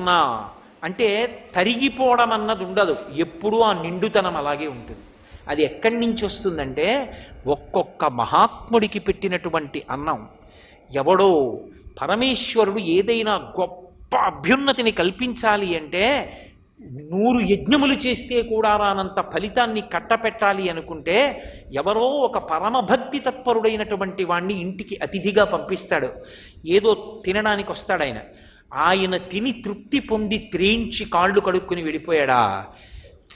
పూర్ణ అంటే తరిగిపోవడం అన్నది ఉండదు, ఎప్పుడూ ఆ నిండుతనం అలాగే ఉంటుంది. అది ఎక్కడి నుంచి వస్తుందంటే ఒక్కొక్క మహాత్ముడికి పెట్టినటువంటి అన్నం. ఎవడో పరమేశ్వరుడు ఏదైనా గొప్ప అభ్యున్నతిని కల్పించాలి అంటే 100 యజ్ఞములు చేస్తే కూడా రానంత ఫలితాన్ని కట్టపెట్టాలి అనుకుంటే ఎవరో ఒక పరమభక్తి తత్పరుడైనటువంటి వాణ్ణి ఇంటికి అతిథిగా పంపిస్తాడు. ఏదో తినడానికి వస్తాడు ఆయన. ఆయన తిని తృప్తి పొంది త్రేయించి కాళ్ళు కడుక్కుని వెళ్ళిపోయాడా,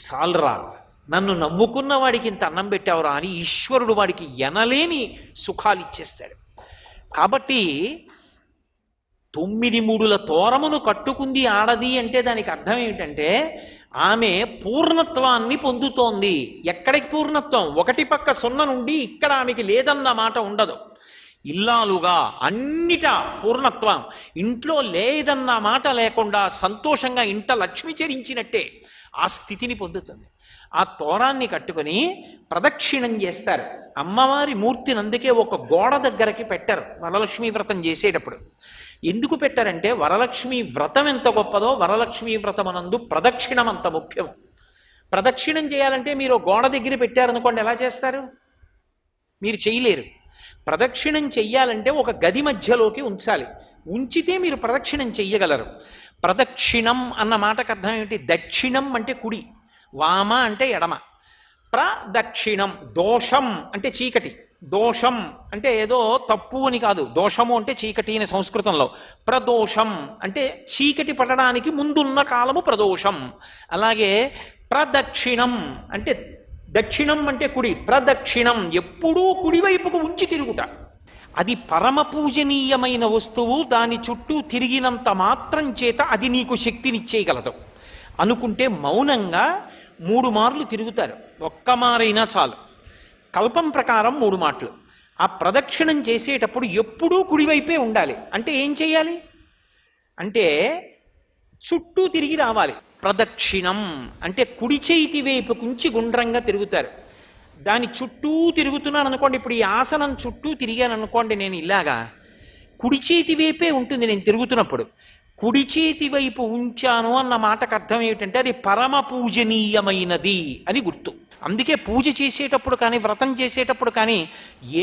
చాలరా నన్ను నమ్ముకున్న వాడికి ఇంత అన్నం పెట్టావురా అని ఈశ్వరుడు వాడికి ఎనలేని సుఖాలు ఇచ్చేస్తాడు. కాబట్టి 9 మూడుల తోరమును కట్టుకుంది ఆడది అంటే దానికి అర్థం ఏమిటంటే ఆమె పూర్ణత్వాన్ని పొందుతోంది. ఎక్కడికి పూర్ణత్వం? ఒకటి పక్క 0 నుండి ఇక్కడ ఆమెకి లేదన్న మాట ఉండదు. ఇల్లాలుగా అన్నిటా పూర్ణత్వం. ఇంట్లో లేదన్న మాట లేకుండా సంతోషంగా ఇంట లక్ష్మి చరించినట్టే ఆ స్థితిని పొందుతుంది. ఆ తోరాన్ని కట్టుకొని ప్రదక్షిణం చేస్తారు. అమ్మవారి మూర్తిని అందుకే ఒక గోడ దగ్గరకి పెట్టారు వరలక్ష్మీ వ్రతం చేసేటప్పుడు. ఎందుకు పెట్టారంటే వరలక్ష్మీ వ్రతం ఎంత గొప్పదో వరలక్ష్మీ వ్రతమనందు ప్రదక్షిణం అంత ముఖ్యం. ప్రదక్షిణం చేయాలంటే మీరు గోడ దగ్గర పెట్టారనుకోండి, ఎలా చేస్తారు? మీరు చేయలేరు. ప్రదక్షిణం చెయ్యాలంటే ఒక గది మధ్యలోకి ఉంచాలి. ఉంచితే మీరు ప్రదక్షిణం చెయ్యగలరు. ప్రదక్షిణం అన్న మాటకు అర్థం ఏమిటి? దక్షిణం అంటే కుడి, వామ అంటే ఎడమ. ప్రదక్షిణం దోషం అంటే చీకటి. దోషం అంటే ఏదో తప్పు అని కాదు, దోషము అంటే చీకటి అని సంస్కృతంలో. ప్రదోషం అంటే చీకటి పడడానికి ముందున్న కాలము ప్రదోషం. అలాగే ప్రదక్షిణం అంటే దక్షిణం అంటే కుడి, ప్రదక్షిణం ఎప్పుడూ కుడివైపుకు ఉంచి తిరుగుట. అది పరమ పూజనీయమైన వస్తువు. దాని చుట్టూ తిరిగినంత మాత్రం చేత అది నీకు శక్తినిచ్చేయగలదు. అనుకుంటే మౌనంగా 3 మార్లు తిరుగుతారు. ఒక్క మారైనా చాలు. కల్పం ప్రకారం 3 మాటలు. ఆ ప్రదక్షిణం చేసేటప్పుడు ఎప్పుడూ కుడివైపే ఉండాలి. అంటే ఏం చేయాలి అంటే చుట్టూ తిరిగి రావాలి. ప్రదక్షిణం అంటే కుడి చేతి వైపు కుంచి గుండ్రంగా తిరుగుతారు. దాని చుట్టూ తిరుగుతున్నాను అనుకోండి. ఇప్పుడు ఈ ఆసనం చుట్టూ తిరిగాను అనుకోండి, నేను ఇలాగా కుడి చేతి వైపే ఉంటుంది నేను తిరుగుతున్నప్పుడు. కుడి చేతి వైపు ఉంచాను అన్న మాటకు అర్థం ఏమిటంటే అది పరమ పూజనీయమైనది అని గుర్తు. అందుకే పూజ చేసేటప్పుడు కానీ వ్రతం చేసేటప్పుడు కానీ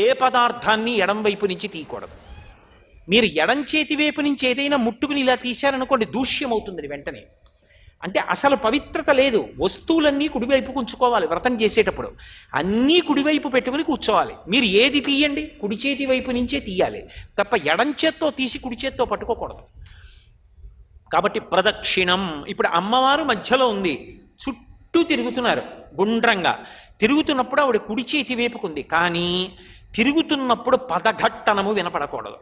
ఏ పదార్థాన్ని ఎడం వైపు నుంచి తీయకూడదు. మీరు ఎడం చేతి వైపు నుంచి ఏదైనా ముట్టుకుని ఇలా తీశారనుకోండి, దూష్యం అవుతుంది వెంటనే. అంటే అసలు పవిత్రత లేదు. వస్తువులన్నీ కుడివైపు ఉంచుకోవాలి. వ్రతం చేసేటప్పుడు అన్నీ కుడివైపు పెట్టుకుని కూర్చోవాలి. మీరు ఏది తీయండి కుడి చేతి వైపు నుంచే తీయాలి తప్ప ఎడం చేత్తో తీసి కుడి చేత్తో పట్టుకోకూడదు. కాబట్టి ప్రదక్షిణం. ఇప్పుడు అమ్మవారు మధ్యలో ఉంది, చుట్టూ తిరుగుతున్నారు గుండ్రంగా. తిరుగుతున్నప్పుడు ఆవిడ కుడి చేతి వైపుకుంది, కానీ తిరుగుతున్నప్పుడు పదఘట్టనము వినపడకూడదు.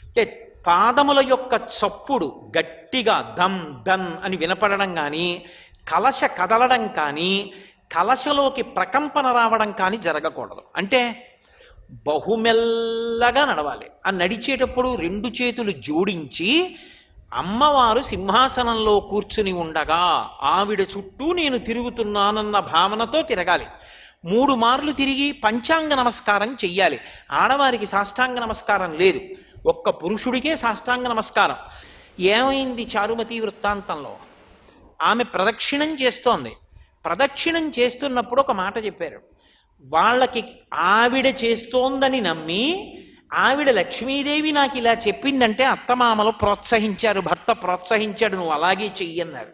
అంటే పాదముల యొక్క చప్పుడు గట్టిగా దమ్ దన్ అని వినపడడం కానీ, కలశ కదలడం కానీ, కలశలోకి ప్రకంపన రావడం కానీ జరగకూడదు. అంటే బహుమెల్లగా నడవాలి. ఆ నడిచేటప్పుడు 2 చేతులు జోడించి అమ్మవారు సింహాసనంలో కూర్చుని ఉండగా ఆవిడ చుట్టూ నేను తిరుగుతున్నానన్న భావనతో తిరగాలి. 3 మార్లు తిరిగి పంచాంగ నమస్కారం చెయ్యాలి. ఆడవారికి సాష్టాంగ నమస్కారం లేదు, ఒక్క పురుషుడికే సాష్టాంగ నమస్కారం. ఏమైంది చారుమతి వృత్తాంతంలో? ఆమె ప్రదక్షిణం చేస్తోంది. ప్రదక్షిణం చేస్తున్నప్పుడు ఒక మాట చెప్పారు. వాళ్ళకి ఆవిడ చేస్తోందని నమ్మి ఆవిడ లక్ష్మీదేవి నాకు ఇలా చెప్పిందంటే అత్తమామలు ప్రోత్సహించారు, భర్త ప్రోత్సహించాడు, నువ్వు అలాగే చెయ్యన్నారు.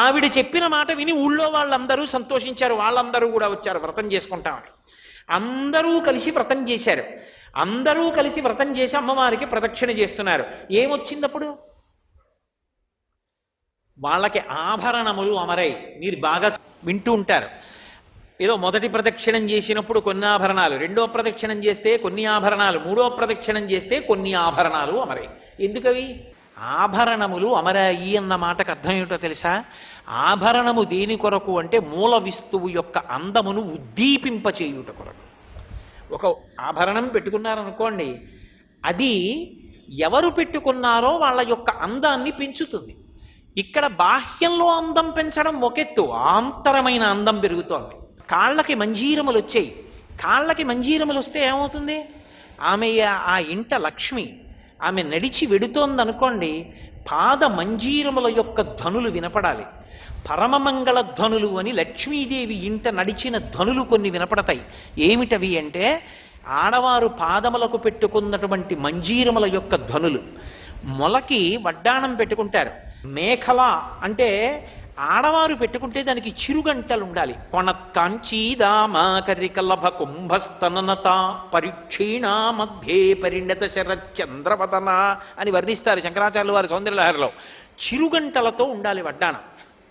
ఆవిడ చెప్పిన మాట విని ఊళ్ళో వాళ్ళందరూ సంతోషించారు. వాళ్ళందరూ కూడా వచ్చారు వ్రతం చేసుకుంటామని. అందరూ కలిసి వ్రతం చేశారు. అందరూ కలిసి వ్రతం చేసి అమ్మవారికి ప్రదక్షిణ చేస్తున్నారు. ఏమొచ్చిందప్పుడు? వాళ్ళకి ఆభరణములు అమరై. మీరు బాగా వింటూ ఉంటారు. ఏదో మొదటి ప్రదక్షిణం చేసినప్పుడు కొన్ని ఆభరణాలు, రెండో ప్రదక్షిణం చేస్తే కొన్ని ఆభరణాలు, మూడో ప్రదక్షిణం చేస్తే కొన్ని ఆభరణాలు అమరాయి. ఎందుకవి? ఆభరణములు అమరాయి అన్న మాటకు అర్థం ఏమిటో తెలుసా? ఆభరణము దేని కొరకు అంటే మూల విస్తువు యొక్క అందమును ఉద్దీపింపచేయుట కొరకు. ఒక ఆభరణం పెట్టుకున్నారనుకోండి, అది ఎవరు పెట్టుకున్నారో వాళ్ళ యొక్క అందాన్ని పెంచుతుంది. ఇక్కడ బాహ్యంలో అందం పెంచడం ఒకెత్తు, ఆంతరమైన అందం పెరుగుతోంది. కాళ్ళకి మంజీరములు వచ్చాయి. కాళ్ళకి మంజీరములు వస్తే ఏమవుతుంది? ఆమె ఆ ఇంట లక్ష్మి. ఆమె నడిచి వెడుతోందనుకోండి, పాద మంజీరముల యొక్క ధ్వనులు వినపడాలి. పరమమంగళ ధ్వనులు అని లక్ష్మీదేవి ఇంట నడిచిన ధ్వనులు కొన్ని వినపడతాయి. ఏమిటవి అంటే ఆడవారు పాదములకు పెట్టుకున్నటువంటి మంజీరముల యొక్క ధ్వనులు. మొలకి వడ్డాణం పెట్టుకుంటారు. మేఖల అంటే ఆడవారు పెట్టుకుంటే దానికి చిరుగంటలు ఉండాలి. కొణత్కాంచీదామాకరికలభ కుంభస్తననత పరిక్షీణ మధ్యే పరిణత శరచంద్రవదన అని వర్ణిస్తారు శంకరాచార్యులు వారి సౌందర్యలహరిలో. చిరుగంటలతో ఉండాలి వడ్డాణం.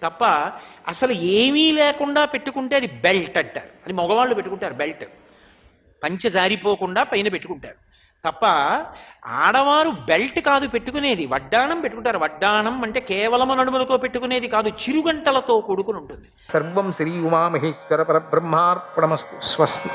తప్ప అసలు ఏమీ లేకుండా పెట్టుకుంటే అది బెల్ట్ అంటారు. అది మగవాళ్ళు పెట్టుకుంటారు బెల్ట్, పంచె జారిపోకుండా పైన పెట్టుకుంటారు. తప్ప ఆడవారు బెల్ట్ కాదు పెట్టుకునేది, వడ్డాణం పెట్టుకుంటారు. వడ్డాణం అంటే కేవలము నడుములతో పెట్టుకునేది కాదు, చిరుగంటలతో కూడుకుని ఉంటుంది. సర్వం శ్రీ ఉమామహేశ్వర పరబ్రహ్మార్పణమస్తు. స్వస్తి.